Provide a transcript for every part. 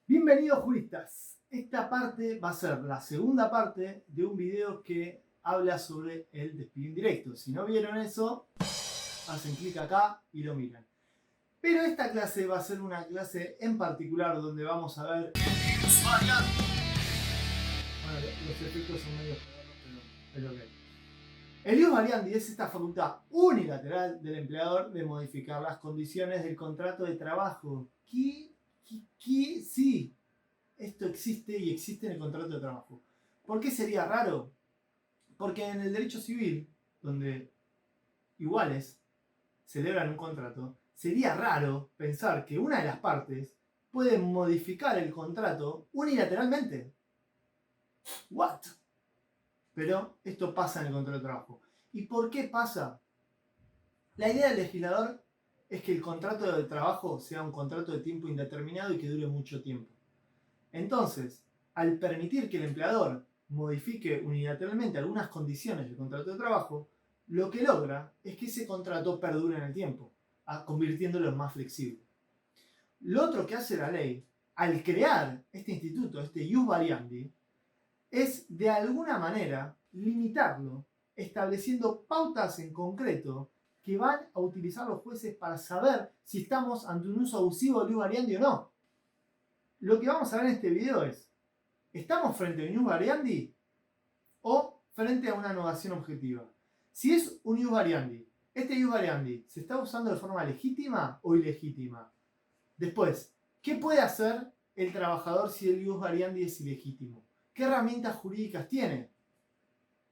Bienvenidos juristas. Esta parte va a ser la segunda parte de un video que habla sobre el despido indirecto. Si no vieron eso, hacen clic acá y lo miran. Pero esta clase va a ser una clase en particular donde vamos a ver bueno, los efectos son medio pero es lo que hay. El ius variandi es esta facultad unilateral del empleador de modificar las condiciones del contrato de trabajo. Sí, esto existe y existe en el contrato de trabajo. ¿Por qué sería raro? Porque en el derecho civil, donde iguales celebran un contrato, sería raro pensar que una de las partes puede modificar el contrato unilateralmente. ¿What? Pero esto pasa en el contrato de trabajo. ¿Y por qué pasa? La idea del legislador es que el contrato de trabajo sea un contrato de tiempo indeterminado y que dure mucho tiempo. Entonces, al permitir que el empleador modifique unilateralmente algunas condiciones del contrato de trabajo, lo que logra es que ese contrato perdure en el tiempo, convirtiéndolo en más flexible. Lo otro que hace la ley, al crear este instituto, este ius variandi, es de alguna manera limitarlo, estableciendo pautas en concreto que van a utilizar los jueces para saber si estamos ante un uso abusivo del ius variandi o no. Lo que vamos a ver en este video es, ¿estamos frente a un ius variandi o frente a una novación objetiva? Si es un ius variandi, ¿este ius variandi se está usando de forma legítima o ilegítima? Después, ¿qué puede hacer el trabajador si el ius variandi es ilegítimo? ¿Qué herramientas jurídicas tiene?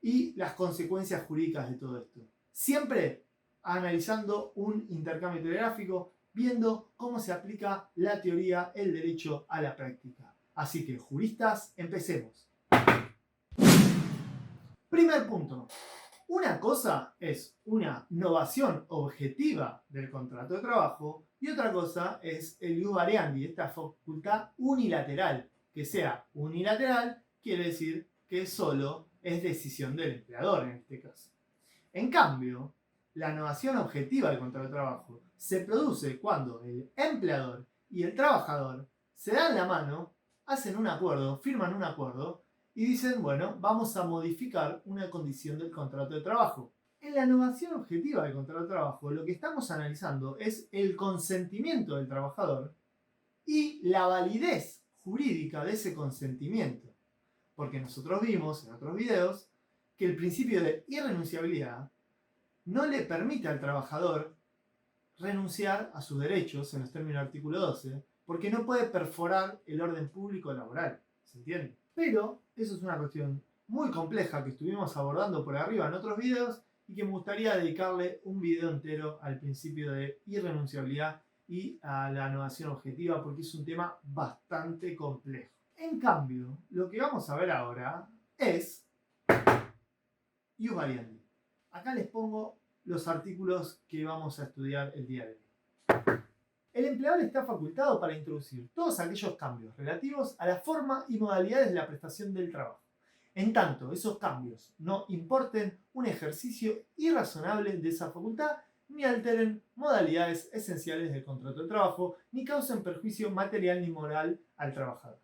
Y las consecuencias jurídicas de todo esto. Siempre analizando un intercambio telegráfico, viendo cómo se aplica la teoría, el derecho a la práctica. Así que, juristas, empecemos. Primer punto. Una cosa es una novación objetiva del contrato de trabajo y otra cosa es el ius variandi, esta facultad unilateral. Que sea unilateral quiere decir que solo es decisión del empleador en este caso. En cambio, la novación objetiva del contrato de trabajo se produce cuando el empleador y el trabajador se dan la mano, hacen un acuerdo, firman un acuerdo y dicen, bueno, vamos a modificar una condición del contrato de trabajo. En la novación objetiva del contrato de trabajo, lo que estamos analizando es el consentimiento del trabajador y la validez jurídica de ese consentimiento. Porque nosotros vimos en otros videos que el principio de irrenunciabilidad no le permite al trabajador renunciar a sus derechos en los términos del artículo 12, porque no puede perforar el orden público laboral. ¿Se entiende? Pero eso es una cuestión muy compleja que estuvimos abordando por arriba en otros videos y que me gustaría dedicarle un video entero al principio de irrenunciabilidad y a la novación objetiva porque es un tema bastante complejo. En cambio, lo que vamos a ver ahora es ius variandi. Acá les pongo los artículos que vamos a estudiar el día de hoy. El empleador está facultado para introducir todos aquellos cambios relativos a la forma y modalidades de la prestación del trabajo, en tanto esos cambios no importen un ejercicio irrazonable de esa facultad, ni alteren modalidades esenciales del contrato de trabajo, ni causen perjuicio material ni moral al trabajador.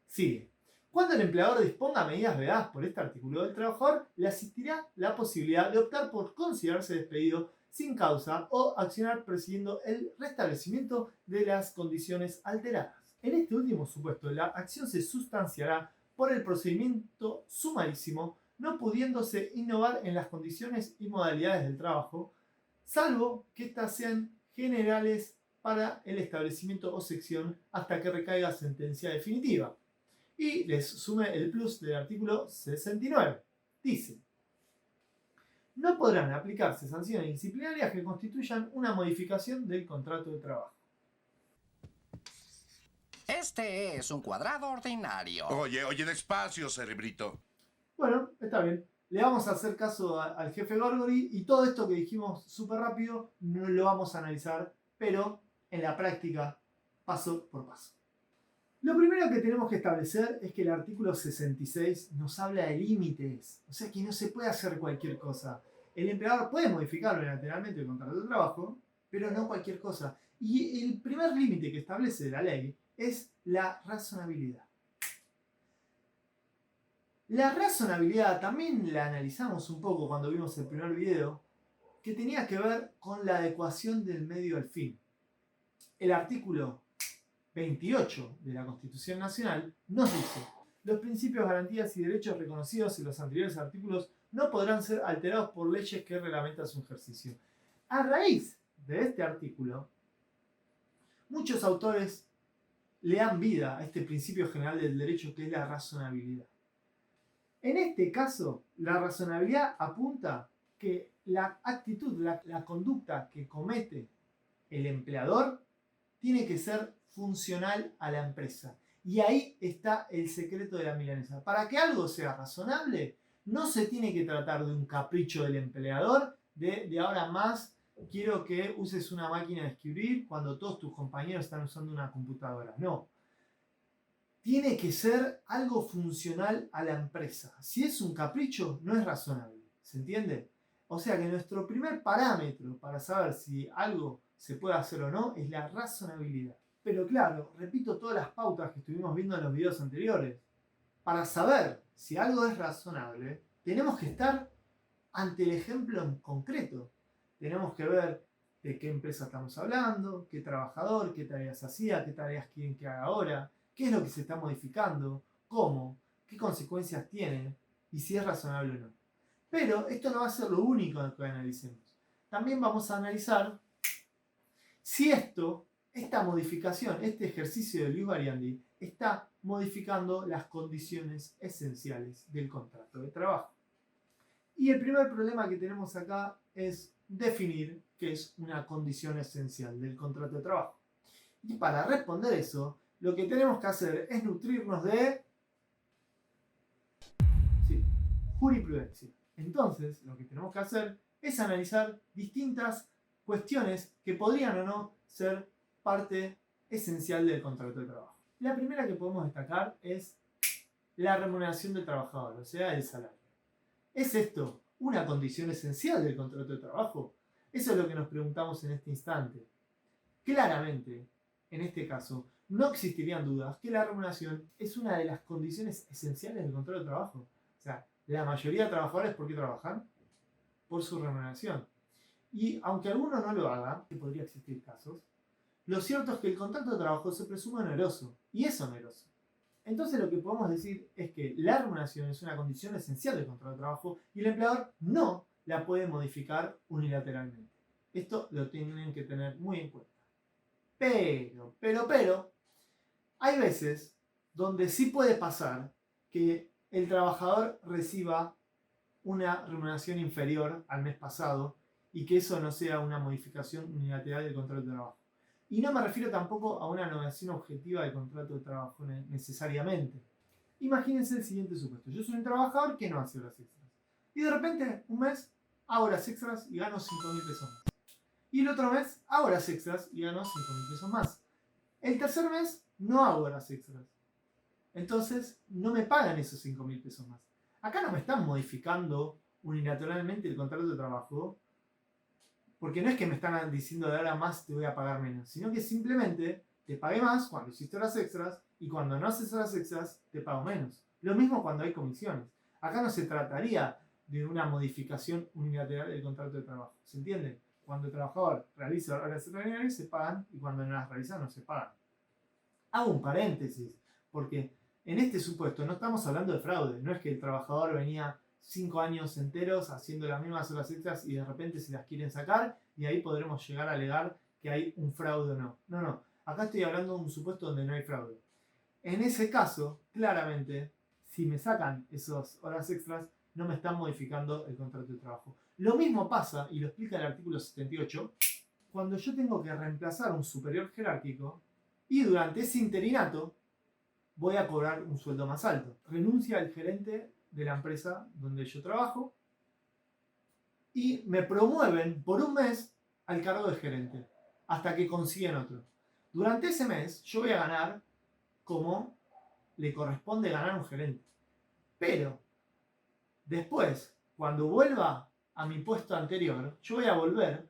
Sigue. Cuando el empleador disponga medidas vedadas por este artículo del trabajador, le asistirá la posibilidad de optar por considerarse despedido sin causa o accionar persiguiendo el restablecimiento de las condiciones alteradas. En este último supuesto, la acción se sustanciará por el procedimiento sumarísimo, no pudiéndose innovar en las condiciones y modalidades del trabajo, salvo que éstas sean generales para el establecimiento o sección hasta que recaiga sentencia definitiva. Y les sume el plus del artículo 69. Dice, no podrán aplicarse sanciones disciplinarias que constituyan una modificación del contrato de trabajo. Este es un cuadrado ordinario. Oye, despacio, cerebrito. Bueno, está bien. Le vamos a hacer caso al jefe Gorgory y todo esto que dijimos súper rápido no lo vamos a analizar, pero en la práctica, paso por paso. Lo primero que tenemos que establecer es que el artículo 66 nos habla de límites, o sea que no se puede hacer cualquier cosa. El empleador puede modificar unilateralmente el contrato de trabajo, pero no cualquier cosa. Y el primer límite que establece la ley es la razonabilidad. La razonabilidad también la analizamos un poco cuando vimos el primer video, que tenía que ver con la adecuación del medio al fin. El artículo 28 de la Constitución Nacional nos dice: los principios, garantías y derechos reconocidos en los anteriores artículos no podrán ser alterados por leyes que reglamentan su ejercicio. A raíz de este artículo, muchos autores le dan vida a este principio general del derecho, que es la razonabilidad. En este caso, la razonabilidad apunta que la actitud, la conducta que comete el empleador tiene que ser funcional a la empresa. Y ahí está el secreto de la milanesa. Para que algo sea razonable, no se tiene que tratar de un capricho del empleador, de ahora más quiero que uses una máquina de escribir cuando todos tus compañeros están usando una computadora. No. Tiene que ser algo funcional a la empresa. Si es un capricho, no es razonable. ¿Se entiende? O sea que nuestro primer parámetro para saber si algo se puede hacer o no es la razonabilidad. Pero claro, repito todas las pautas que estuvimos viendo en los videos anteriores. Para saber si algo es razonable, tenemos que estar ante el ejemplo en concreto. Tenemos que ver de qué empresa estamos hablando, qué trabajador, qué tareas hacía, qué tareas quieren que haga ahora, qué es lo que se está modificando, cómo, qué consecuencias tiene y si es razonable o no. Pero esto no va a ser lo único que analicemos. También vamos a analizar si esta modificación, este ejercicio de Luis Variandi, está modificando las condiciones esenciales del contrato de trabajo. Y el primer problema que tenemos acá es definir qué es una condición esencial del contrato de trabajo. Y para responder eso, lo que tenemos que hacer es nutrirnos de jurisprudencia. Entonces, lo que tenemos que hacer es analizar distintas cuestiones que podrían o no ser parte esencial del contrato de trabajo. La primera que podemos destacar es la remuneración del trabajador, o sea, el salario. ¿Es esto una condición esencial del contrato de trabajo? Eso es lo que nos preguntamos en este instante. Claramente, en este caso, no existirían dudas que la remuneración es una de las condiciones esenciales del contrato de trabajo. O sea, la mayoría de trabajadores, ¿por qué trabajan? Por su remuneración. Y aunque alguno no lo haga, que podría existir casos, lo cierto es que el contrato de trabajo se presume oneroso, y es oneroso. Entonces lo que podemos decir es que la remuneración es una condición esencial del contrato de trabajo y el empleador no la puede modificar unilateralmente. Esto lo tienen que tener muy en cuenta. Pero, hay veces donde sí puede pasar que el trabajador reciba una remuneración inferior al mes pasado y que eso no sea una modificación unilateral del contrato de trabajo. Y no me refiero tampoco a una nominación objetiva del contrato de trabajo necesariamente. Imagínense el siguiente supuesto. Yo soy un trabajador que no hace horas extras. Y de repente, un mes, hago horas extras y gano 5.000 pesos más. Y el otro mes, hago horas extras y gano 5.000 pesos más. El tercer mes, no hago horas extras. Entonces, no me pagan esos 5.000 pesos más. Acá no me están modificando unilateralmente el contrato de trabajo, porque no es que me están diciendo de ahora más te voy a pagar menos, sino que simplemente te pagué más cuando hiciste horas extras y cuando no haces horas extras te pago menos. Lo mismo cuando hay comisiones. Acá no se trataría de una modificación unilateral del contrato de trabajo. ¿Se entiende? Cuando el trabajador realiza horas extraordinarias se pagan y cuando no las realiza no se pagan. Hago un paréntesis, porque en este supuesto no estamos hablando de fraude. No es que el trabajador venía 5 años enteros haciendo las mismas horas extras y de repente se las quieren sacar y ahí podremos llegar a alegar que hay un fraude o no. No. Acá estoy hablando de un supuesto donde no hay fraude. En ese caso, claramente, si me sacan esas horas extras, no me están modificando el contrato de trabajo. Lo mismo pasa, y lo explica el artículo 78, cuando yo tengo que reemplazar a un superior jerárquico y durante ese interinato voy a cobrar un sueldo más alto. Renuncia el gerente de la empresa donde yo trabajo y me promueven por un mes al cargo de gerente hasta que consiguen otro. Durante ese mes yo voy a ganar como le corresponde ganar a un gerente. Pero después, cuando vuelva a mi puesto anterior, yo voy a volver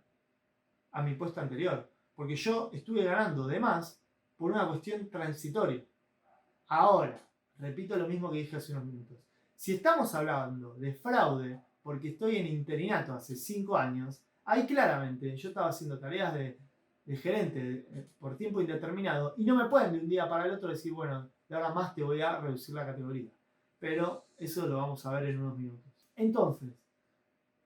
a mi puesto anterior porque yo estuve ganando de más por una cuestión transitoria. Ahora, repito lo mismo que dije hace unos minutos. Si estamos hablando de fraude porque estoy en interinato hace 5 años, ahí claramente yo estaba haciendo tareas de gerente por tiempo indeterminado y no me pueden de un día para el otro decir, bueno, de ahora más te voy a reducir la categoría. Pero eso lo vamos a ver en unos minutos. Entonces,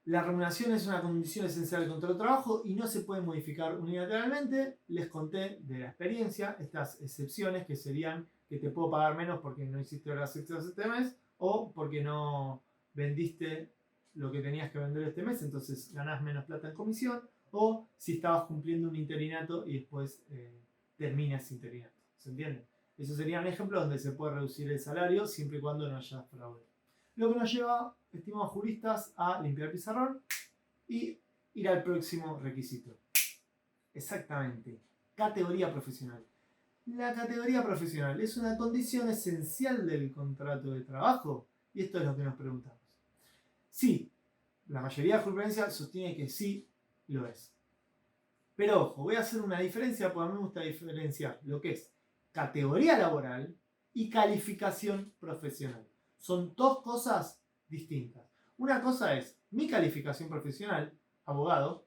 la remuneración es una condición esencial del contrato de trabajo y no se puede modificar unilateralmente. Les conté de la experiencia estas excepciones que serían que te puedo pagar menos porque no hiciste horas extras este mes o porque no vendiste lo que tenías que vender este mes, entonces ganás menos plata en comisión, o si estabas cumpliendo un interinato y después terminas interinato. ¿Se entiende? Eso sería un ejemplo donde se puede reducir el salario siempre y cuando no haya fraude. Lo que nos lleva, estimados juristas, a limpiar el pizarrón y ir al próximo requisito. Exactamente. Categoría profesional. La categoría profesional es una condición esencial del contrato de trabajo y esto es lo que nos preguntamos. Sí, la mayoría de jurisprudencia sostiene que sí lo es. Pero ojo, voy a hacer una diferencia porque a mí me gusta diferenciar lo que es categoría laboral y calificación profesional. Son dos cosas distintas. Una cosa es mi calificación profesional, abogado,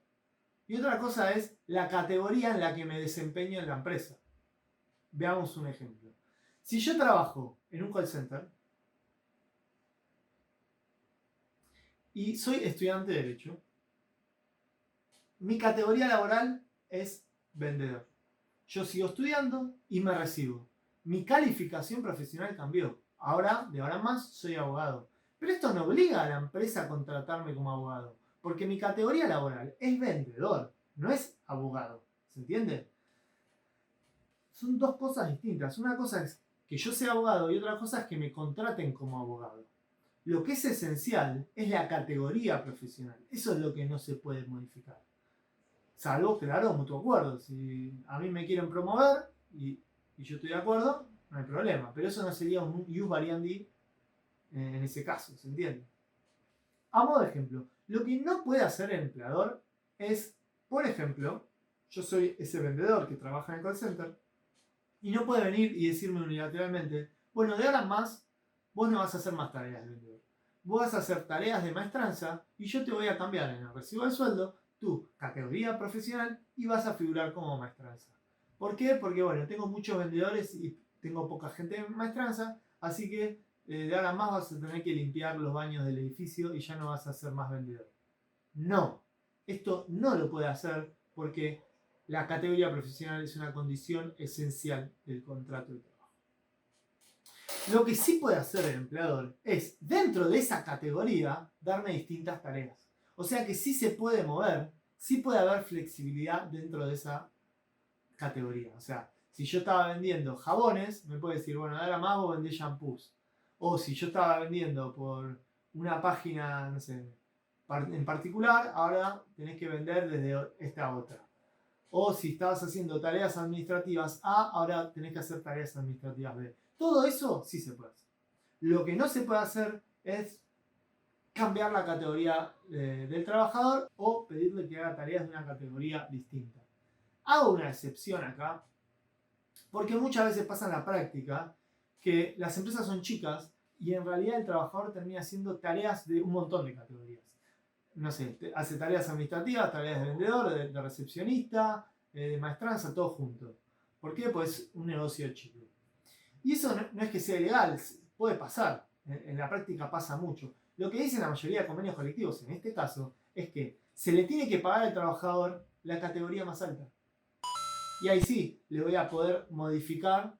y otra cosa es la categoría en la que me desempeño en la empresa. Veamos un ejemplo. Si yo trabajo en un call center y soy estudiante de Derecho, mi categoría laboral es vendedor. Yo sigo estudiando y me recibo. Mi calificación profesional cambió. Ahora, de ahora en más, soy abogado. Pero esto no obliga a la empresa a contratarme como abogado, porque mi categoría laboral es vendedor, no es abogado. ¿Se entiende? Son dos cosas distintas. Una cosa es que yo sea abogado y otra cosa es que me contraten como abogado. Lo que es esencial es la categoría profesional. Eso es lo que no se puede modificar. Salvo, claro, mutuo acuerdo. Si a mí me quieren promover y yo estoy de acuerdo, no hay problema. Pero eso no sería un ius variandi en ese caso, ¿se entiende? A modo de ejemplo, lo que no puede hacer el empleador es, por ejemplo, yo soy ese vendedor que trabaja en el call center y no puede venir y decirme unilateralmente, bueno, de ahora en más, vos no vas a hacer más tareas de vendedor. Vos vas a hacer tareas de maestranza y yo te voy a cambiar en el recibo del sueldo tu categoría profesional y vas a figurar como maestranza. ¿Por qué? Porque, bueno, tengo muchos vendedores y tengo poca gente en maestranza, así que de ahora en más vas a tener que limpiar los baños del edificio y ya no vas a ser más vendedor. No, esto no lo puede hacer porque la categoría profesional es una condición esencial del contrato de trabajo. Lo que sí puede hacer el empleador es, dentro de esa categoría, darme distintas tareas. O sea que sí se puede mover, sí puede haber flexibilidad dentro de esa categoría. O sea, si yo estaba vendiendo jabones, me puede decir, bueno, ahora más vos vendés shampoos. O si yo estaba vendiendo por una página, no sé, en particular, ahora tenés que vender desde esta otra. O si estabas haciendo tareas administrativas A, ahora tenés que hacer tareas administrativas B. Todo eso sí se puede hacer. Lo que no se puede hacer es cambiar la categoría del trabajador o pedirle que haga tareas de una categoría distinta. Hago una excepción acá, porque muchas veces pasa en la práctica que las empresas son chicas y en realidad el trabajador termina haciendo tareas de un montón de categorías. No sé, hace tareas administrativas, tareas de vendedor, de recepcionista, de maestranza, todo junto. ¿Por qué? Pues es un negocio chico. Y eso no es que sea ilegal, puede pasar. En la práctica pasa mucho. Lo que dicen la mayoría de convenios colectivos en este caso es que se le tiene que pagar al trabajador la categoría más alta. Y ahí sí, le voy a poder modificar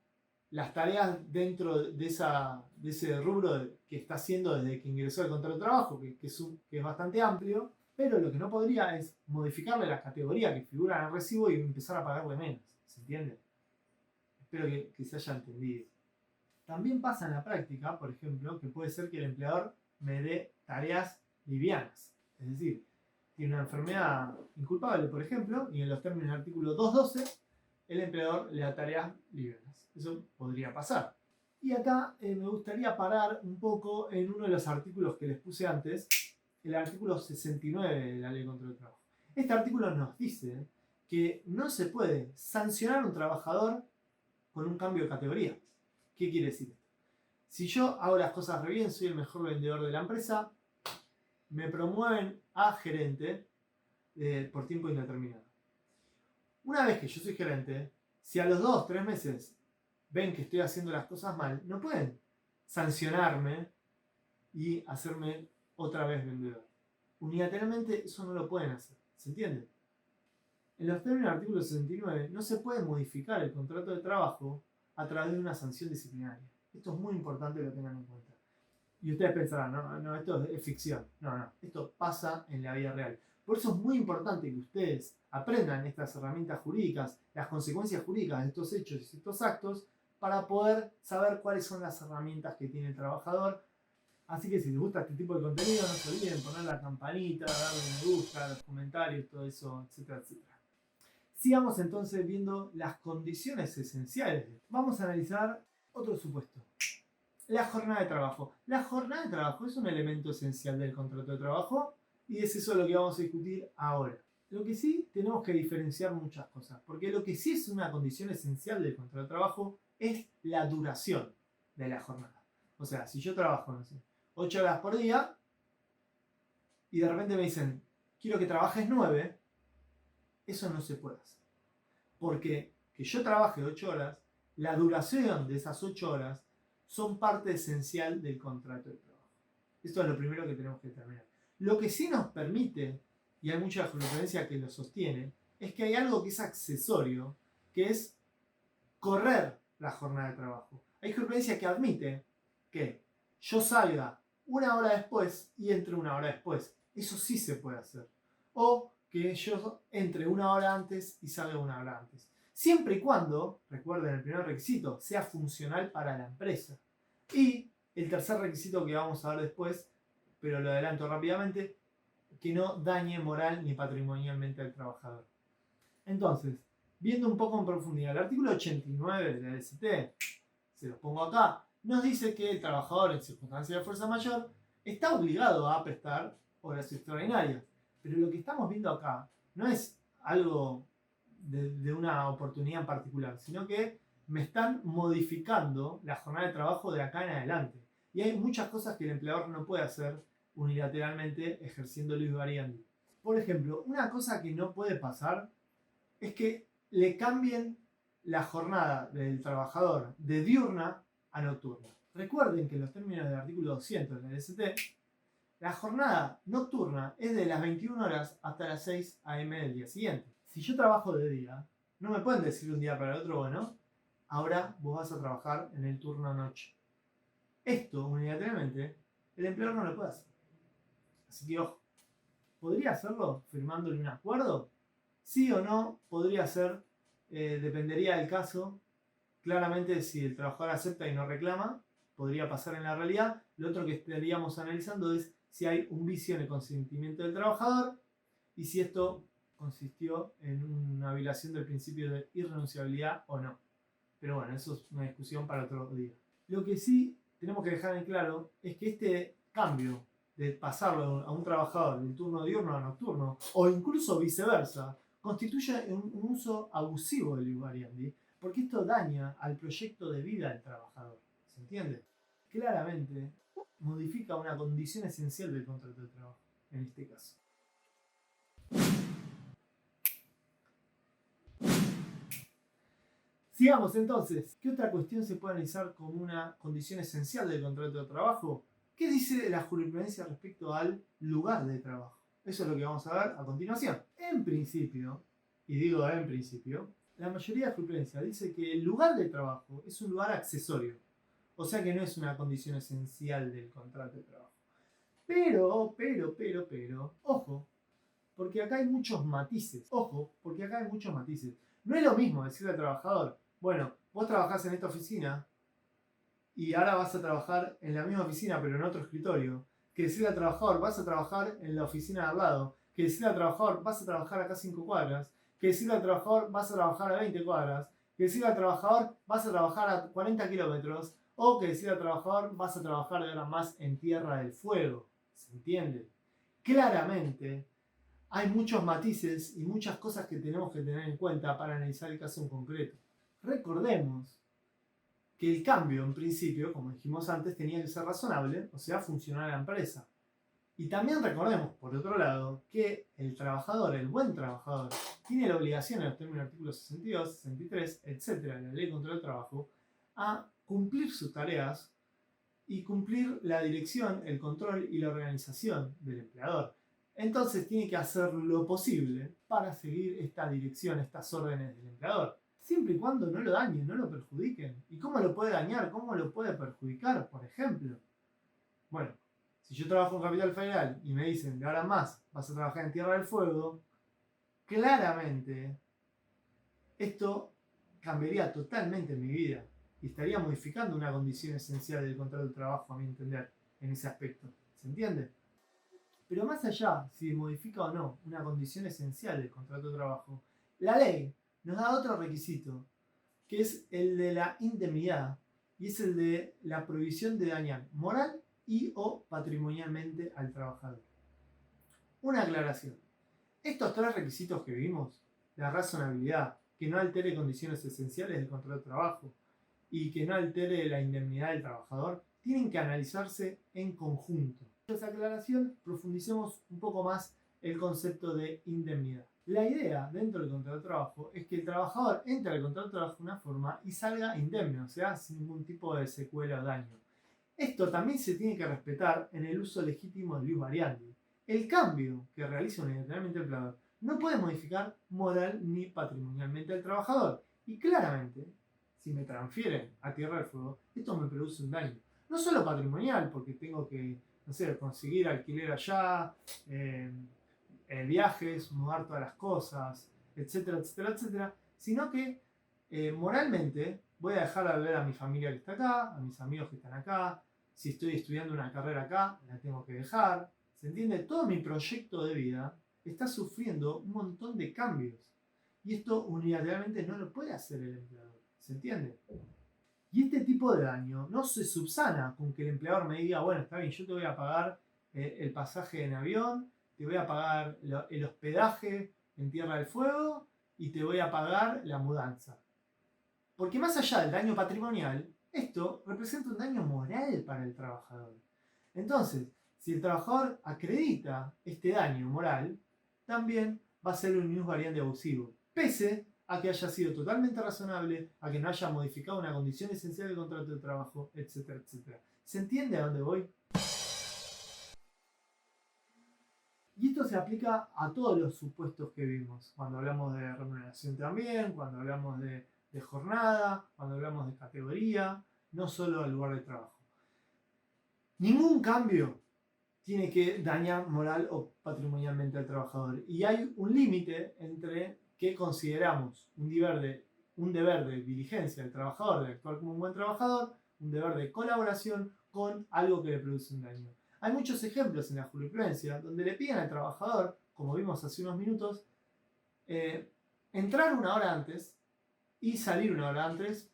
las tareas dentro de ese rubro que está haciendo desde que ingresó al contrato de trabajo, que es bastante amplio, pero lo que no podría es modificarle la categoría que figura en el recibo y empezar a pagarle menos. ¿Se entiende? Espero que se haya entendido. También pasa en la práctica, por ejemplo, que puede ser que el empleador me dé tareas livianas. Es decir, tiene una enfermedad inculpable, por ejemplo, y en los términos del artículo 212, el empleador le da tareas livianas. Eso podría pasar. Y acá me gustaría parar un poco en uno de los artículos que les puse antes, el artículo 69 de la Ley contra el Trabajo. Este artículo nos dice que no se puede sancionar a un trabajador con un cambio de categoría. ¿Qué quiere decir esto? Si yo hago las cosas re bien, soy el mejor vendedor de la empresa, me promueven a gerente por tiempo indeterminado. Una vez que yo soy gerente, si a los 2-3 meses ven que estoy haciendo las cosas mal, no pueden sancionarme y hacerme otra vez vendedor. Unilateralmente eso no lo pueden hacer. ¿Se entiende? En los términos del artículo 69 no se puede modificar el contrato de trabajo a través de una sanción disciplinaria. Esto es muy importante que lo tengan en cuenta. Y ustedes pensarán, no, esto es ficción. No, esto pasa en la vida real. Por eso es muy importante que ustedes aprendan estas herramientas jurídicas, las consecuencias jurídicas de estos hechos y estos actos, para poder saber cuáles son las herramientas que tiene el trabajador. Así que si les gusta este tipo de contenido, no se olviden poner la campanita, darle me gusta, los comentarios, todo eso, etcétera, etcétera. Sigamos entonces viendo las condiciones esenciales. Vamos a analizar otro supuesto. La jornada de trabajo. La jornada de trabajo es un elemento esencial del contrato de trabajo y es eso lo que vamos a discutir ahora. Lo que sí tenemos que diferenciar muchas cosas, porque lo que sí es una condición esencial del contrato de trabajo es la duración de la jornada. O sea, si yo trabajo, no sé, 8 horas por día y de repente me dicen, quiero que trabajes 9, eso no se puede hacer. Porque que yo trabaje 8 horas, la duración de esas 8 horas son parte esencial del contrato de trabajo. Esto es lo primero que tenemos que determinar. Lo que sí nos permite, y hay mucha jurisprudencia que lo sostiene, es que hay algo que es accesorio, que es correr la jornada de trabajo. Hay jurisprudencia que admite que yo salga 1 hora después y entre 1 hora después. Eso sí se puede hacer. O que yo entre 1 hora antes y salga 1 hora antes. Siempre y cuando, recuerden el primer requisito, sea funcional para la empresa. Y el tercer requisito que vamos a ver después, pero lo adelanto rápidamente, que no dañe moral ni patrimonialmente al trabajador. Entonces, viendo un poco en profundidad, el artículo 89 de la LST, se los pongo acá, nos dice que el trabajador en circunstancias de fuerza mayor está obligado a prestar horas extraordinarias. Pero lo que estamos viendo acá no es algo de una oportunidad en particular, sino que me están modificando la jornada de trabajo de acá en adelante. Y hay muchas cosas que el empleador no puede hacer unilateralmente ejerciendo luz variandi. Por ejemplo, una cosa que no puede pasar es que le cambien la jornada del trabajador de diurna a nocturna. Recuerden que en los términos del artículo 200 del LST, la jornada nocturna es de las 21 horas hasta las 6 a.m. del día siguiente. Si yo trabajo de día, no me pueden decir un día para el otro, bueno, ahora vos vas a trabajar en el turno noche. Esto, unilateralmente, el empleador no lo puede hacer. Así que, ojo, ¿podría hacerlo firmándole un acuerdo? Sí o no, podría ser, dependería del caso. Claramente, si el trabajador acepta y no reclama, podría pasar en la realidad. Lo otro que estaríamos analizando es si hay un vicio en el consentimiento del trabajador y si esto consistió en una violación del principio de irrenunciabilidad o no. Pero bueno, eso es una discusión para otro día. Lo que sí tenemos que dejar en claro es que este cambio de pasarlo a un trabajador del turno diurno a nocturno, o incluso viceversa, constituye un uso abusivo del ius variandi, porque esto daña al proyecto de vida del trabajador. ¿Se entiende? Claramente modifica una condición esencial del contrato de trabajo, en este caso. Sigamos entonces. ¿Qué otra cuestión se puede analizar como una condición esencial del contrato de trabajo? ¿Qué dice la jurisprudencia respecto al lugar de trabajo? Eso es lo que vamos a ver a continuación. En principio, y digo en principio, la mayoría de jurisprudencia dice que el lugar de trabajo es un lugar accesorio. O sea que no es una condición esencial del contrato de trabajo. Pero, ojo, porque acá hay muchos matices. Ojo, porque acá hay muchos matices. No es lo mismo decirle al trabajador, bueno, vos trabajás en esta oficina y ahora vas a trabajar en la misma oficina pero en otro escritorio, que decirle al trabajador, vas a trabajar en la oficina de al lado, que decirle al trabajador, vas a trabajar acá 5 cuadras, que decirle al trabajador, vas a trabajar a 20 cuadras, que decirle al trabajador, vas a trabajar a 40 kilómetros, o que decirle al trabajador, vas a trabajar ahora más en Tierra del Fuego. ¿Se entiende? Claramente hay muchos matices y muchas cosas que tenemos que tener en cuenta para analizar el caso en concreto. Recordemos que el cambio en principio, como dijimos antes, tenía que ser razonable, o sea, funcionar a la empresa. Y también recordemos, por otro lado, que el trabajador, el buen trabajador, tiene la obligación en los términos del artículo 62, 63, etcétera, de la Ley contra el Trabajo, a cumplir sus tareas y cumplir la dirección, el control y la organización del empleador. Entonces tiene que hacer lo posible para seguir esta dirección, estas órdenes del empleador, siempre y cuando no lo dañen, no lo perjudiquen. ¿Y cómo lo puede dañar? ¿Cómo lo puede perjudicar, por ejemplo? Bueno, si yo trabajo en Capital Federal y me dicen de ahora en más vas a trabajar en Tierra del Fuego, claramente esto cambiaría totalmente mi vida y estaría modificando una condición esencial del contrato de trabajo, a mi entender, en ese aspecto. ¿Se entiende? Pero más allá, si modifica o no una condición esencial del contrato de trabajo, la ley nos da otro requisito, que es el de la indemnidad, y es el de la prohibición de dañar moral y o patrimonialmente al trabajador. Una aclaración. Estos tres requisitos que vimos, la razonabilidad, que no altere condiciones esenciales del contrato de trabajo y que no altere la indemnidad del trabajador, tienen que analizarse en conjunto. Con esa aclaración, profundicemos un poco más el concepto de indemnidad. La idea dentro del contrato de trabajo es que el trabajador entre al contrato de trabajo de una forma y salga indemne, o sea, sin ningún tipo de secuela o daño. Esto también se tiene que respetar en el uso legítimo del ius variandi. El cambio que realiza unilateralmente el empleador no puede modificar moral ni patrimonialmente al trabajador. Y claramente, si me transfieren a Tierra del Fuego, esto me produce un daño. No solo patrimonial, porque tengo que, no sé, conseguir alquiler allá, viajes, mudar todas las cosas, etcétera, etcétera, etcétera, sino que moralmente voy a dejar de ver a mi familia que está acá, a mis amigos que están acá. Si estoy estudiando una carrera acá, la tengo que dejar. ¿Se entiende? Todo mi proyecto de vida está sufriendo un montón de cambios. Y esto unilateralmente no lo puede hacer el empleador. ¿Se entiende? Y este tipo de daño no se subsana con que el empleador me diga, bueno, está bien, yo te voy a pagar el pasaje en avión, te voy a pagar el hospedaje en Tierra del Fuego y te voy a pagar la mudanza. Porque más allá del daño patrimonial, esto representa un daño moral para el trabajador. Entonces, si el trabajador acredita este daño moral, también va a ser un ius variandi abusivo, pese a que haya sido totalmente razonable, a que no haya modificado una condición esencial del contrato de trabajo, etcétera, etcétera. ¿Se entiende a dónde voy? Y esto se aplica a todos los supuestos que vimos, cuando hablamos de remuneración también, cuando hablamos de jornada, cuando hablamos de categoría, no solo al lugar de trabajo. Ningún cambio tiene que dañar moral o patrimonialmente al trabajador. Y hay un límite entre qué consideramos un deber de diligencia del trabajador, de actuar como un buen trabajador, un deber de colaboración con algo que le produce un daño. Hay muchos ejemplos en la jurisprudencia donde le piden al trabajador, como vimos hace unos minutos, entrar una hora antes y salir una hora antes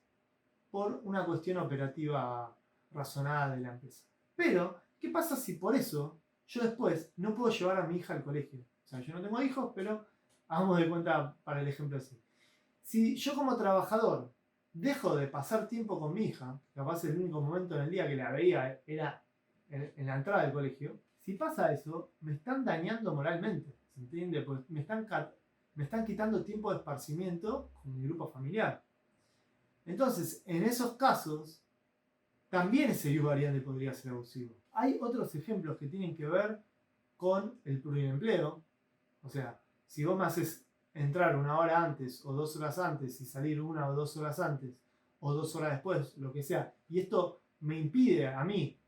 por una cuestión operativa razonada de la empresa. Pero, ¿qué pasa si por eso yo después no puedo llevar a mi hija al colegio? O sea, yo no tengo hijos, pero hagamos de cuenta para el ejemplo así. Si yo como trabajador dejo de pasar tiempo con mi hija, capaz el único momento en el día que la veía era en la entrada del colegio, si pasa eso, me están dañando moralmente, ¿se entiende? Pues me están quitando tiempo de esparcimiento con mi grupo familiar. Entonces, en esos casos, también ese ius variandi podría ser abusivo. Hay otros ejemplos que tienen que ver con el pluriempleo. O sea, si vos me haces entrar una hora antes o 2 horas antes y salir 1 o 2 horas antes o 2 horas después, lo que sea, y esto me impide a mí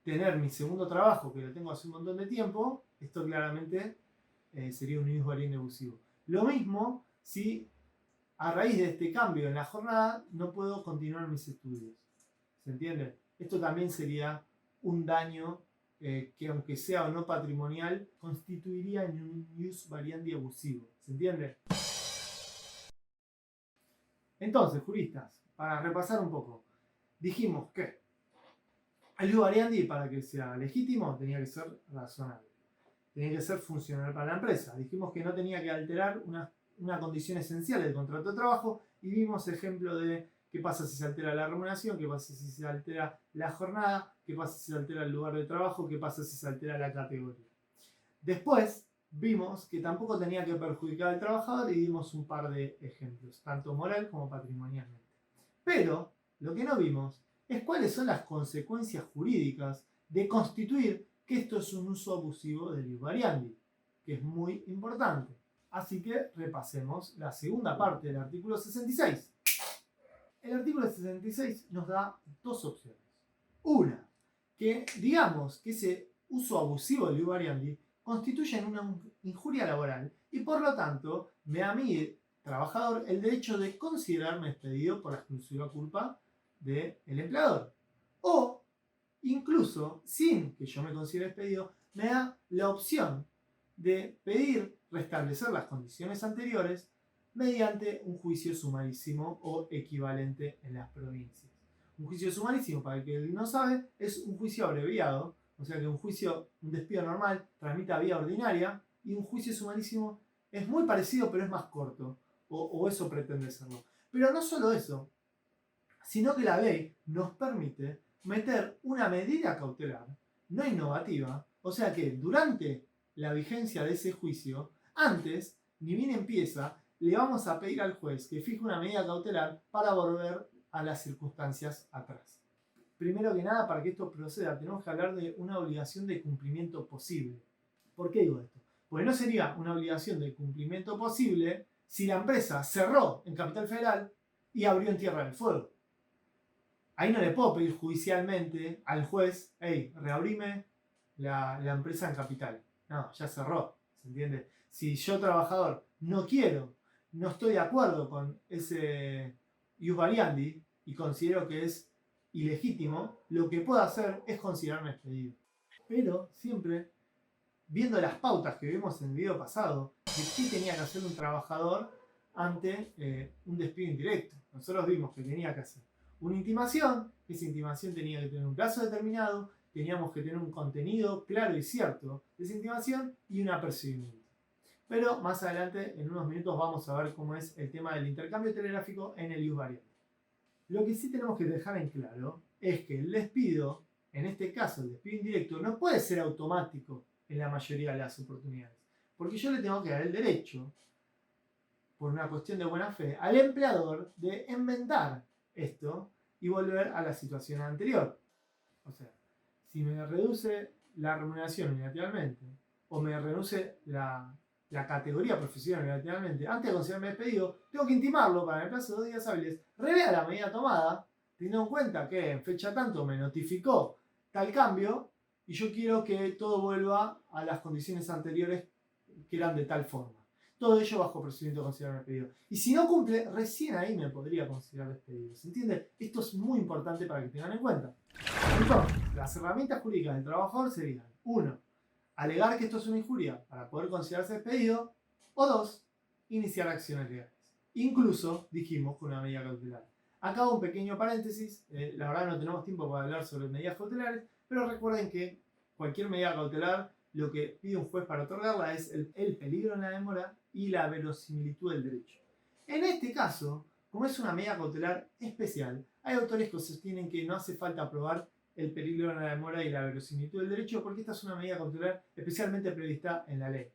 tener mi segundo trabajo, que lo tengo hace un montón de tiempo, esto claramente sería un ius variandi abusivo. Lo mismo si a raíz de este cambio en la jornada no puedo continuar mis estudios. ¿Se entiende? Esto también sería un daño que, aunque sea o no patrimonial, constituiría en un ius variandi abusivo. ¿Se entiende? Entonces, juristas, para repasar un poco, dijimos que el ius variandi, para que sea legítimo, tenía que ser razonable. Tenía que ser funcional para la empresa. Dijimos que no tenía que alterar una condición esencial del contrato de trabajo y vimos ejemplo de ¿Qué pasa si se altera la remuneración? ¿Qué pasa si se altera la jornada? ¿Qué pasa si se altera el lugar de trabajo? ¿Qué pasa si se altera la categoría? Después vimos que tampoco tenía que perjudicar al trabajador y dimos un par de ejemplos, tanto moral como patrimonialmente. Pero lo que no vimos es cuáles son las consecuencias jurídicas de constituir que esto es un uso abusivo del ius variandi, que es muy importante. Así que repasemos la segunda parte del artículo 66. El artículo 66 nos da dos opciones. Una, que digamos que ese uso abusivo del ius variandi constituye una injuria laboral y por lo tanto me da a mí, trabajador, el derecho de considerarme despedido por la exclusiva culpa del empleador. O incluso, sin que yo me considere despedido, me da la opción de pedir restablecer las condiciones anteriores mediante un juicio sumarísimo o equivalente en las provincias. Un juicio sumarísimo, para el que no sabe, es un juicio abreviado, o sea que un despido normal tramita vía ordinaria y un juicio sumarísimo es muy parecido pero es más corto, o eso pretende serlo. Pero no solo eso, sino que la ley nos permite meter una medida cautelar no innovativa, o sea que durante la vigencia de ese juicio, antes, ni bien empieza, le vamos a pedir al juez que fije una medida cautelar para volver a las circunstancias atrás. Primero que nada, para que esto proceda, tenemos que hablar de una obligación de cumplimiento posible. ¿Por qué digo esto? Porque no sería una obligación de cumplimiento posible si la empresa cerró en Capital Federal y abrió en Tierra del Fuego. Ahí no le puedo pedir judicialmente al juez, hey, reabrime la empresa en Capital. No, ya cerró, ¿se entiende? Si yo, trabajador, no estoy de acuerdo con ese ius variandi y considero que es ilegítimo, lo que puedo hacer es considerarme despedido. Pero siempre viendo las pautas que vimos en el video pasado de qué tenía que hacer un trabajador ante un despido indirecto. Nosotros vimos que tenía que hacer una intimación, esa intimación tenía que tener un plazo determinado, teníamos que tener un contenido claro y cierto de esa intimación y un apercibimiento. Pero más adelante, en unos minutos, vamos a ver cómo es el tema del intercambio telegráfico en el ius variandi. Lo que sí tenemos que dejar en claro es que el despido, en este caso el despido indirecto, no puede ser automático en la mayoría de las oportunidades. Porque yo le tengo que dar el derecho, por una cuestión de buena fe, al empleador de enmendar esto y volver a la situación anterior. O sea, si me reduce la remuneración unilateralmente o me reduce la categoría profesional unilateralmente, antes de considerarme despedido, tengo que intimarlo para en el plazo de 2 días hábiles, revea la medida tomada, teniendo en cuenta que en fecha tanto me notificó tal cambio y yo quiero que todo vuelva a las condiciones anteriores que eran de tal forma. Todo ello bajo procedimiento de considerarme despedido. Y si no cumple, recién ahí me podría considerar despedido. ¿Se entiende? Esto es muy importante para que tengan en cuenta. Entonces, las herramientas jurídicas del trabajador serían: 1. Alegar que esto es una injuria para poder considerarse despedido. O 2. Iniciar acciones legales. Incluso, dijimos, con una medida cautelar. Acá hago un pequeño paréntesis. La verdad no tenemos tiempo para hablar sobre medidas cautelares, pero recuerden que cualquier medida cautelar, lo que pide un juez para otorgarla es el peligro en la demora y la verosimilitud del derecho. En este caso, como es una medida cautelar especial, hay autores que sostienen que no hace falta probar el peligro en la demora y la verosimilitud del derecho porque esta es una medida cautelar especialmente prevista en la ley,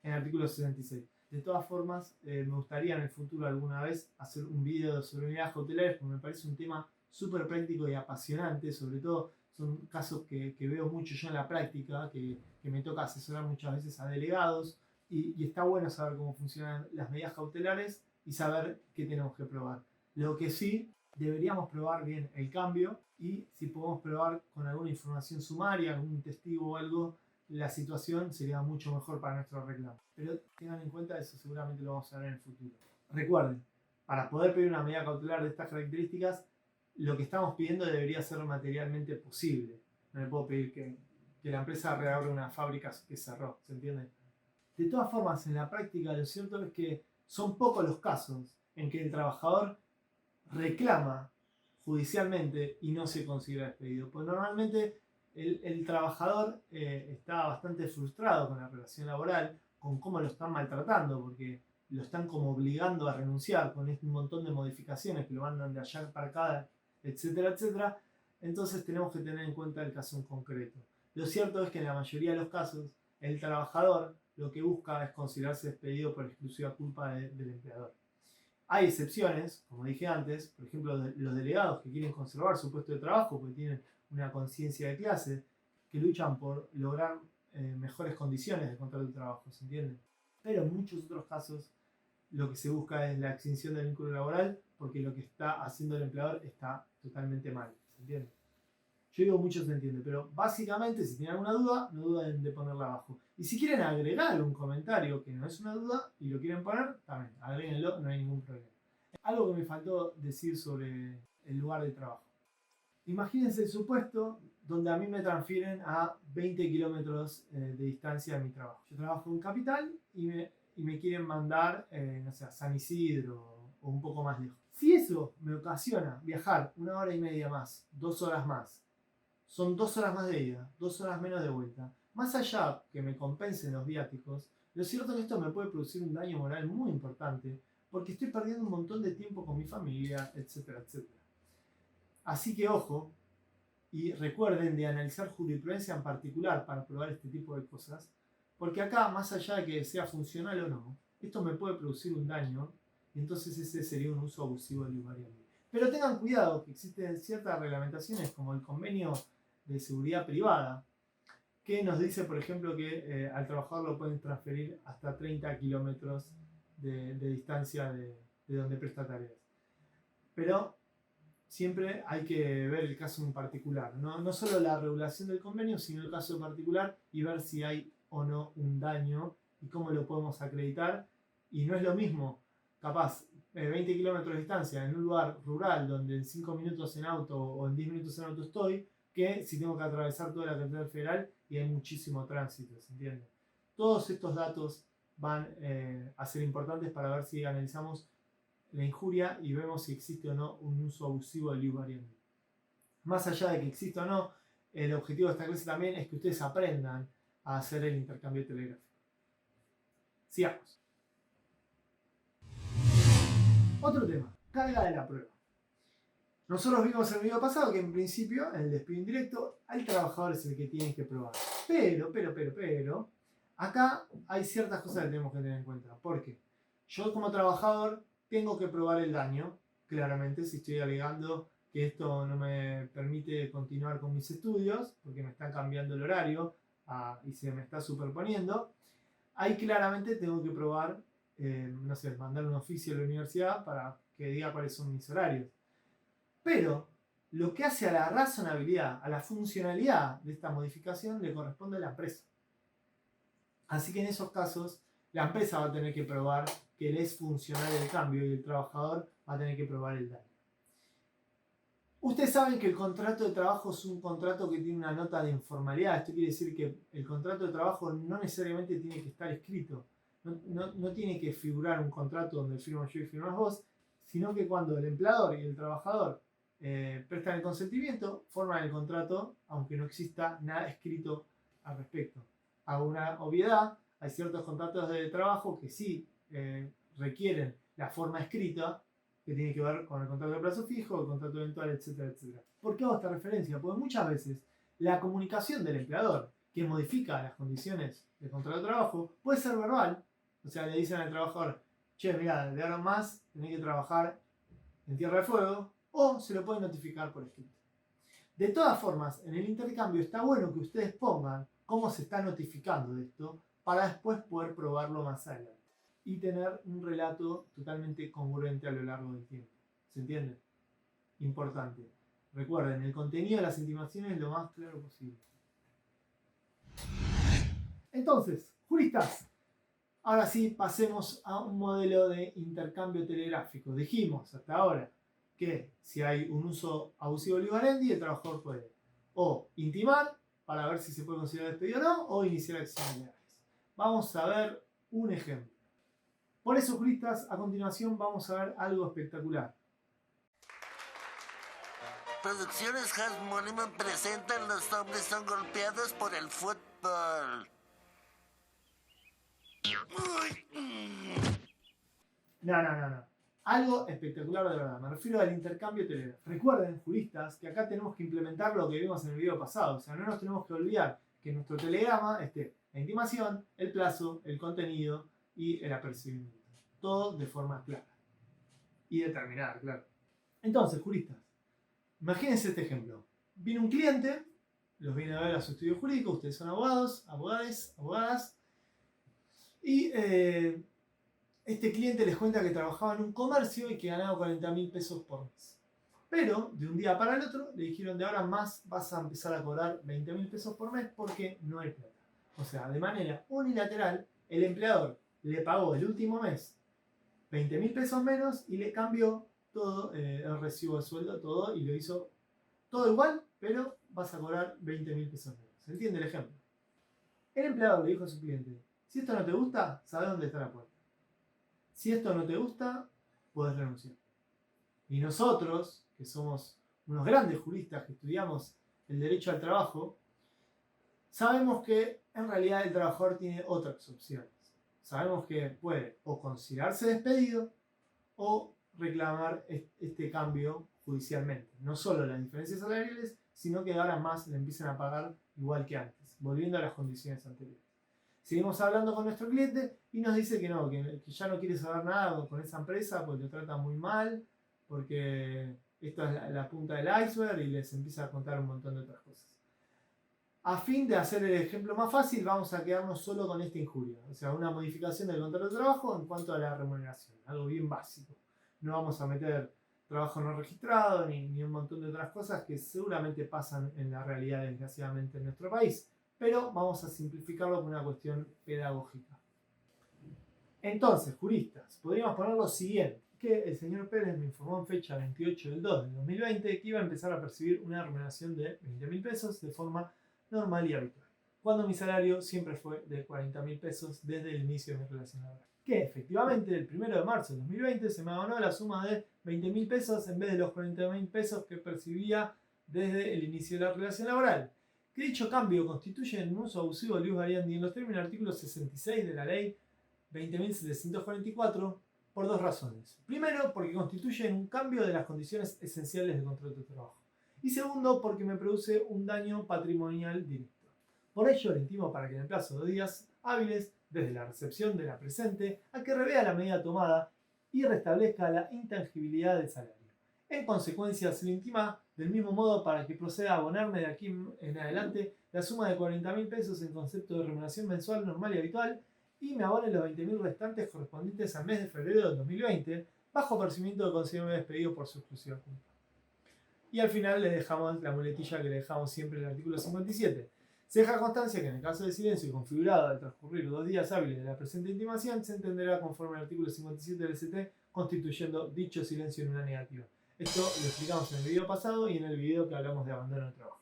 en el artículo 66. De todas formas, me gustaría en el futuro alguna vez hacer un video sobre medidas cautelares porque me parece un tema súper práctico y apasionante, sobre todo son casos que veo mucho yo en la práctica, que me toca asesorar muchas veces a delegados y está bueno saber cómo funcionan las medidas cautelares y saber qué tenemos que probar. Lo que sí, deberíamos probar bien el cambio y si podemos probar con alguna información sumaria, algún testigo o algo, la situación sería mucho mejor para nuestro reclamo. Pero tengan en cuenta eso, seguramente lo vamos a ver en el futuro. Recuerden, para poder pedir una medida cautelar de estas características, lo que estamos pidiendo debería ser materialmente posible. No le puedo pedir que la empresa reabra una fábrica que cerró, ¿se entiende? De todas formas, en la práctica lo cierto es que son pocos los casos en que el trabajador reclama judicialmente y no se considera despedido. Pues normalmente el trabajador está bastante frustrado con la relación laboral, con cómo lo están maltratando, porque lo están como obligando a renunciar con un montón de modificaciones que lo mandan de allá para acá, etcétera, etcétera, entonces tenemos que tener en cuenta el caso en concreto. Lo cierto es que en la mayoría de los casos, el trabajador lo que busca es considerarse despedido por exclusiva culpa del empleador. Hay excepciones, como dije antes, por ejemplo, los delegados que quieren conservar su puesto de trabajo porque tienen una conciencia de clase, que luchan por lograr mejores condiciones de contrato de trabajo, ¿se entiende? Pero en muchos otros casos lo que se busca es la extinción del vínculo laboral porque lo que está haciendo el empleador está totalmente mal, ¿se entiende? Yo digo mucho se entiende, pero básicamente si tienen alguna duda, no duden de ponerla abajo. Y si quieren agregar un comentario que no es una duda y lo quieren poner, también, agréguenlo, no hay ningún problema. Algo que me faltó decir sobre el lugar de trabajo. Imagínense el supuesto donde a mí me transfieren a 20 kilómetros de distancia de mi trabajo. Yo trabajo en Capital y me quieren mandar, no sé, a San Isidro o un poco más lejos. Si eso me ocasiona viajar 1 hora y media más, 2 horas más, son 2 horas más de ida, 2 horas menos de vuelta. Más allá que me compensen los viáticos, lo cierto es que esto me puede producir un daño moral muy importante porque estoy perdiendo un montón de tiempo con mi familia, etcétera, etcétera. Así que ojo, y recuerden de analizar jurisprudencia en particular para probar este tipo de cosas, porque acá, más allá de que sea funcional o no, esto me puede producir un daño y entonces ese sería un uso abusivo del variable. Pero tengan cuidado que existen ciertas reglamentaciones como el convenio de seguridad privada, que nos dice, por ejemplo, que al trabajador lo pueden transferir hasta 30 kilómetros de distancia de donde presta tareas. Pero siempre hay que ver el caso en particular, no solo la regulación del convenio, sino el caso en particular y ver si hay o no un daño y cómo lo podemos acreditar. Y no es lo mismo, capaz, 20 kilómetros de distancia en un lugar rural donde en 5 minutos en auto o en 10 minutos en auto estoy, que si tengo que atravesar toda la capital federal y hay muchísimo tránsito, ¿se entiende? Todos estos datos van a ser importantes para ver si analizamos la injuria y vemos si existe o no un uso abusivo del ius variandi. Más allá de que exista o no, el objetivo de esta clase también es que ustedes aprendan a hacer el intercambio telegráfico. Sigamos. Otro tema, carga de la prueba. Nosotros vimos en el video pasado que en principio, en el despido indirecto, el trabajador es el que tiene que probar. Pero, acá hay ciertas cosas que tenemos que tener en cuenta. ¿Por qué? Yo como trabajador tengo que probar el daño, claramente, si estoy alegando que esto no me permite continuar con mis estudios, porque me están cambiando el horario y se me está superponiendo. Ahí claramente tengo que probar, no sé, mandar un oficio a la universidad para que diga cuáles son mis horarios. Pero lo que hace a la razonabilidad, a la funcionalidad de esta modificación, le corresponde a la empresa. Así que en esos casos, la empresa va a tener que probar que le es funcional el cambio y el trabajador va a tener que probar el daño. Ustedes saben que el contrato de trabajo es un contrato que tiene una nota de informalidad. Esto quiere decir que el contrato de trabajo no necesariamente tiene que estar escrito. No tiene que figurar un contrato donde firmo yo y firmas vos, sino que cuando el empleador y el trabajador prestan el consentimiento, forman el contrato, aunque no exista nada escrito al respecto. Hago una obviedad, hay ciertos contratos de trabajo que sí requieren la forma escrita, que tiene que ver con el contrato de plazo fijo, el contrato eventual, etcétera, etcétera. ¿Por qué hago esta referencia? Porque muchas veces la comunicación del empleador que modifica las condiciones del contrato de trabajo puede ser verbal, o sea, le dicen al trabajador, che, mirá, de ahora en más tenés que trabajar en tierra de fuego, o se lo pueden notificar por escrito. De todas formas, en el intercambio está bueno que ustedes pongan cómo se está notificando de esto para después poder probarlo más adelante y tener un relato totalmente congruente a lo largo del tiempo. ¿Se entiende? Importante. Recuerden, el contenido de las intimaciones es lo más claro posible. Entonces, juristas, ahora sí pasemos a un modelo de intercambio telegráfico. Dijimos hasta ahora que si hay un uso abusivo del ius variandi, el trabajador puede o intimar para ver si se puede considerar despedido o no, o iniciar acciones legales. Vamos a ver un ejemplo. Por eso, juristas, a continuación vamos a ver algo espectacular. Producciones Hans Monument presentan Los hombres son golpeados por el fútbol. No. Algo espectacular de verdad. Me refiero al intercambio telegráfico. Recuerden, juristas, que acá tenemos que implementar lo que vimos en el video pasado. O sea, no nos tenemos que olvidar que en nuestro telegrama esté la intimación, el plazo, el contenido y el apercibimiento. Todo de forma clara y determinada, claro. Entonces, juristas, imagínense este ejemplo. Viene un cliente, los viene a ver a su estudio jurídico, ustedes son abogados, abogadas, y este cliente les cuenta que trabajaba en un comercio y que ganaba 40.000 pesos por mes. Pero de un día para el otro le dijeron: de ahora en más vas a empezar a cobrar 20.000 pesos por mes porque no hay plata. O sea, de manera unilateral, el empleador le pagó el último mes 20.000 pesos menos y le cambió todo el recibo de sueldo, todo, y lo hizo todo igual, pero vas a cobrar 20.000 pesos menos. ¿Se entiende el ejemplo? El empleador le dijo a su cliente: si esto no te gusta, sabes dónde está la puerta. Si esto no te gusta, puedes renunciar. Y nosotros, que somos unos grandes juristas que estudiamos el derecho al trabajo, sabemos que en realidad el trabajador tiene otras opciones. Sabemos que puede o considerarse despedido o reclamar este cambio judicialmente. No solo las diferencias salariales, sino que ahora más le empiezan a pagar igual que antes, volviendo a las condiciones anteriores. Seguimos hablando con nuestro cliente y nos dice que no, que ya no quiere saber nada con esa empresa porque lo trata muy mal, porque esto es la punta del iceberg, y les empieza a contar un montón de otras cosas. A fin de hacer el ejemplo más fácil, vamos a quedarnos solo con esta injuria, o sea, una modificación del contrato de trabajo en cuanto a la remuneración, algo bien básico. No vamos a meter trabajo no registrado ni un montón de otras cosas que seguramente pasan en la realidad, desgraciadamente, en nuestro país, pero vamos a simplificarlo por una cuestión pedagógica. Entonces, juristas, podríamos poner lo siguiente: que el señor Pérez me informó en fecha 28 del 2 del 2020 que iba a empezar a percibir una remuneración de 20.000 pesos de forma normal y habitual, cuando mi salario siempre fue de 40.000 pesos desde el inicio de mi relación laboral. Que efectivamente el 1 de marzo de 2020 se me abonó la suma de 20.000 pesos en vez de los 40.000 pesos que percibía desde el inicio de la relación laboral. Que dicho cambio constituye un uso abusivo del ius variandi en los términos del artículo 66 de la ley 20.744 por dos razones. Primero, porque constituye un cambio de las condiciones esenciales del contrato de trabajo. Y segundo, porque me produce un daño patrimonial directo. Por ello, le intimo para que en el plazo de 2 días hábiles, desde la recepción de la presente, a que revea la medida tomada y restablezca la intangibilidad del salario. En consecuencia, se le intima del mismo modo para que proceda a abonarme de aquí en adelante la suma de 40.000 pesos en concepto de remuneración mensual normal y habitual, y me abone los 20.000 restantes correspondientes al mes de febrero del 2020, bajo percibimiento de considerarme despedido por su exclusiva culpa. Y al final le dejamos la muletilla que le dejamos siempre en el artículo 57. Se deja constancia que en el caso de silencio configurado al transcurrir 2 días hábiles de la presente intimación, se entenderá conforme al artículo 57 del ST, constituyendo dicho silencio en una negativa. Esto lo explicamos en el video pasado y en el video que hablamos de abandono de trabajo.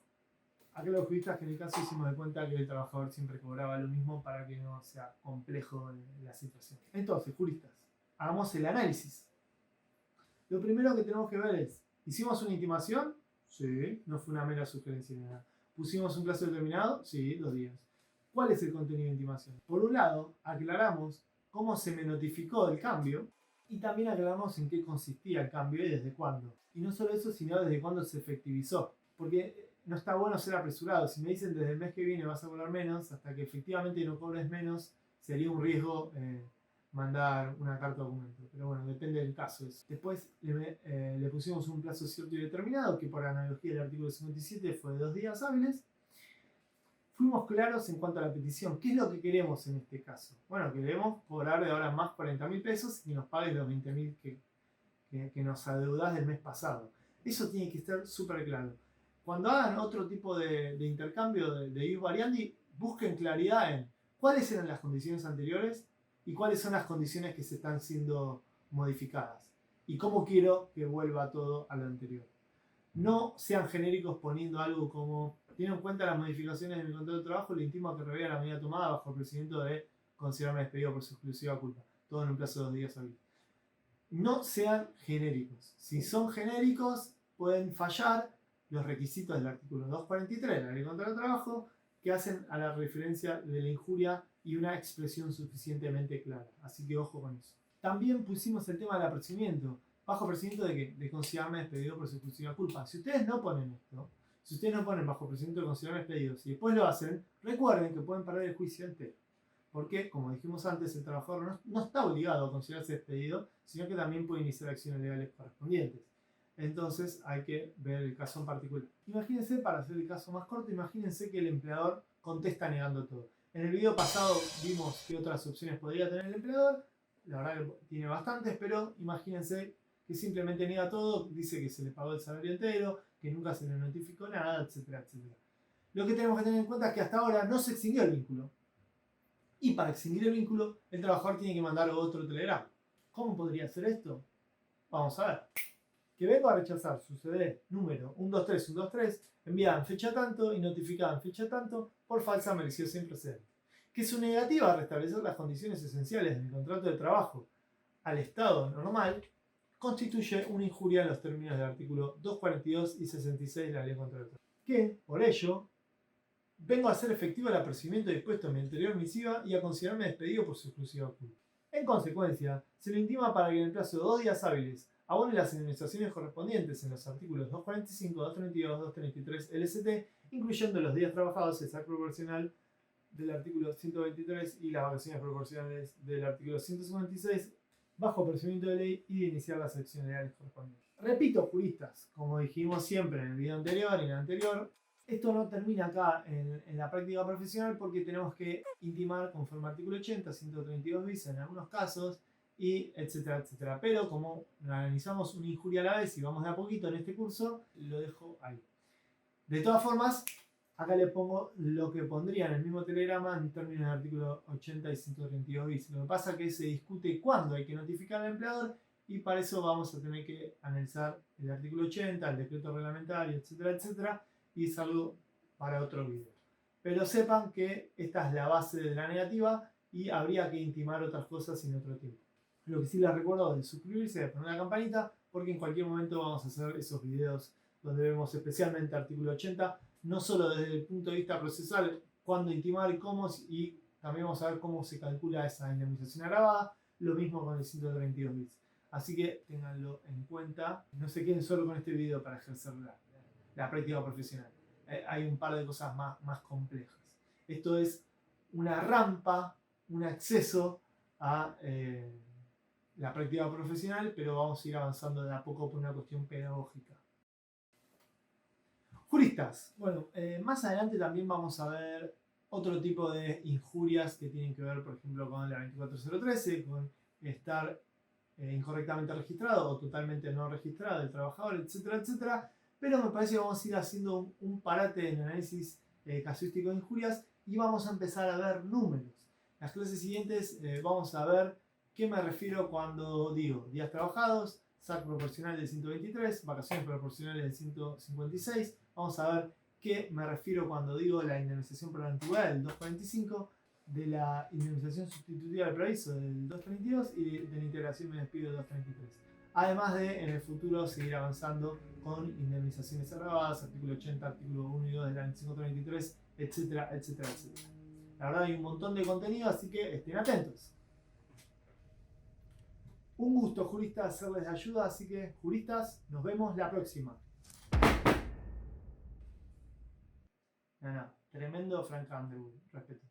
Acá los juristas que en el caso hicimos de cuenta que el trabajador siempre cobraba lo mismo para que no sea complejo la situación. Entonces, juristas, hagamos el análisis. Lo primero que tenemos que ver es: ¿hicimos una intimación? Sí, no fue una mera sugerencia ni nada. ¿Pusimos un plazo determinado? Sí, 2 días. ¿Cuál es el contenido de intimación? Por un lado, aclaramos cómo se me notificó el cambio y también aclaramos en qué consistía el cambio y desde cuándo. Y no solo eso, sino desde cuándo se efectivizó. Porque no está bueno ser apresurado. Si me dicen desde el mes que viene vas a cobrar menos, hasta que efectivamente no cobres menos, sería un riesgo mandar una carta documento. Pero bueno, depende del caso eso. Después le pusimos un plazo cierto y determinado, que por analogía del artículo 57 fue de 2 días hábiles. Fuimos claros en cuanto a la petición. ¿Qué es lo que queremos en este caso? Bueno, queremos cobrar de ahora más 40.000 pesos y nos paguen los 20.000 que nos adeudás del mes pasado. Eso tiene que estar súper claro. Cuando hagan otro tipo de intercambio de ius variandi, busquen claridad en cuáles eran las condiciones anteriores y cuáles son las condiciones que se están siendo modificadas. Y cómo quiero que vuelva todo a lo anterior. No sean genéricos poniendo algo como: teniendo en cuenta las modificaciones de mi contrato de trabajo, le intimo a que revea la medida tomada bajo el procedimiento de considerarme despedido por su exclusiva culpa. Todo en un plazo de 2 días hábiles. No sean genéricos. Si son genéricos, pueden fallar los requisitos del artículo 243 de la Ley contra el Trabajo, que hacen a la referencia de la injuria y una expresión suficientemente clara. Así que ojo con eso. También pusimos el tema del apercibimiento. Bajo apercibimiento de que de considerarme despedido por su exclusiva culpa. Si ustedes no ponen esto, si ustedes no ponen bajo apercibimiento de considerarme despedido, si después lo hacen, recuerden que pueden perder el juicio entero. Porque, como dijimos antes, el trabajador no está obligado a considerarse despedido, sino que también puede iniciar acciones legales correspondientes. Entonces hay que ver el caso en particular. Imagínense, para hacer el caso más corto, imagínense que el empleador contesta negando todo. En el video pasado vimos qué otras opciones podría tener el empleador. La verdad que tiene bastantes, pero imagínense que simplemente niega todo, dice que se le pagó el salario entero, que nunca se le notificó nada, etcétera, etcétera. Lo que tenemos que tener en cuenta es que hasta ahora no se extinguió el vínculo. Y para extinguir el vínculo, el trabajador tiene que mandar otro telegrama. ¿Cómo podría hacer esto? Vamos a ver. Que vengo a rechazar su CD número 123 enviada en fecha tanto y notificada en fecha tanto por falsa, maliciosa e improcedente. Que su negativa a restablecer las condiciones esenciales del contrato de trabajo al estado normal constituye una injuria en los términos del artículo 242 y 66 de la Ley contra el Trabajo. Que, por ello, vengo a hacer efectivo el apercibimiento dispuesto en mi anterior misiva y a considerarme despedido por su exclusiva culpa. En consecuencia, se le intima para que en el plazo de 2 días hábiles abone las indemnizaciones correspondientes en los artículos 245, 232, 233 LST, incluyendo los días trabajados, el SAC proporcional del artículo 123 y las vacaciones proporcionales del artículo 156, bajo apercibimiento de ley y de iniciar las acciones legales correspondientes. Repito, juristas, como dijimos siempre en el video anterior y en el anterior, esto no termina acá en la práctica profesional porque tenemos que intimar conforme al artículo 80, 132 bis en algunos casos, y etcétera, etcétera. Pero como analizamos una injuria a la vez y vamos de a poquito en este curso, lo dejo ahí. De todas formas, acá le pongo lo que pondría en el mismo telegrama en términos del artículo 80 y 132 bis. Lo que pasa es que se discute cuándo hay que notificar al empleador y para eso vamos a tener que analizar el artículo 80, el decreto reglamentario, etcétera, etcétera, y es algo para otro video. Pero sepan que esta es la base de la negativa y habría que intimar otras cosas en otro tiempo. Lo que sí les recuerdo es suscribirse, de poner la campanita, porque en cualquier momento vamos a hacer esos videos donde vemos especialmente artículo 80, no solo desde el punto de vista procesal, cuándo intimar y cómo, y también vamos a ver cómo se calcula esa indemnización agravada, lo mismo con el 132 bis. Así que ténganlo en cuenta, no se queden solo con este video para ejercer la práctica profesional. Hay un par de cosas más complejas. Esto es una rampa, un acceso a la práctica profesional, pero vamos a ir avanzando de a poco por una cuestión pedagógica. Juristas. Bueno, más adelante también vamos a ver otro tipo de injurias que tienen que ver, por ejemplo, con la 24013, con estar incorrectamente registrado o totalmente no registrado el trabajador, etcétera, etcétera. Pero me parece que vamos a ir haciendo un parate en el análisis casuístico de injurias y vamos a empezar a ver números. En las clases siguientes vamos a ver qué me refiero cuando digo días trabajados, SAC proporcional del 123, vacaciones proporcionales del 156. Vamos a ver qué me refiero cuando digo la indemnización por la antigüedad del 245, de la indemnización sustitutiva del preaviso del 232 y de la integración y despido del 233. Además de en el futuro seguir avanzando con indemnizaciones agravadas, artículo 80, artículo 1 y 2 de la 533, etcétera, etcétera, etcétera. La verdad hay un montón de contenido, así que estén atentos. Un gusto, juristas, serles de ayuda, así que, juristas, nos vemos la próxima. No, tremendo Frank Underwood, respeto.